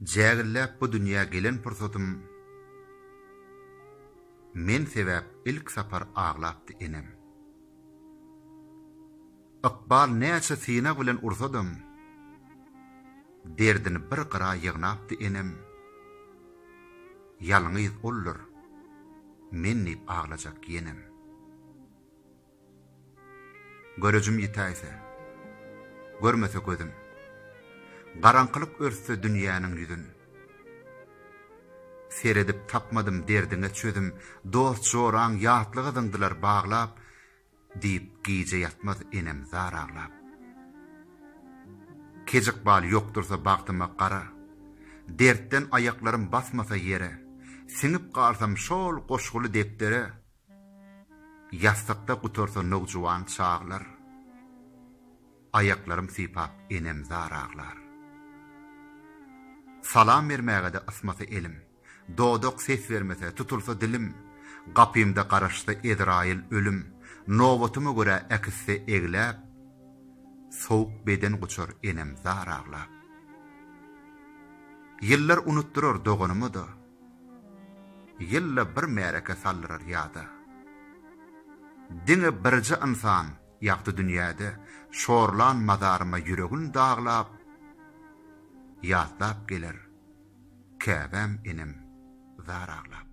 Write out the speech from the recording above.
Jägillep bu dünýä gelen pursatym men sebäp ilk sapar ağlapdy enem. Iqbal näçe sine bilen ursadym, derdini bir qıra yığnapdy enem. Yalňyz olur, men nip ağlajak yenem. Görejüm ýetäýse, görmese gözüm, garanqylyk örtse dünýäniň ýüzün. Seredip tapmadım derdiňe çözüm, dost joraň ýatlygy dyndylar baglap, diýip giýje ýatmaz enem zar aglap. Kejik bal ýokdursa bagtyma qara, dertten ayaklarım basmasa yere, sinip qalsam şol goşguly depdere, ýastykda gutorsa nowjuwan çağlar, ayaklarım sipap enem zar aglar. Salam vermäge de asmasa elim, dodok ses vermese tutulsa dilim, gapymda garaşdy Ezrail ölüm, nowatyma göre ekisse egläp, soğuk beden guçar enem zar aglap. Yıllar unutturur doğunumu da, yılla bir mereke sallırar yada. Dini birci insan yaptı dünyada, şorlan mazarıma yüregün dağlap, yatlap gelir, käbem enem zar aglap.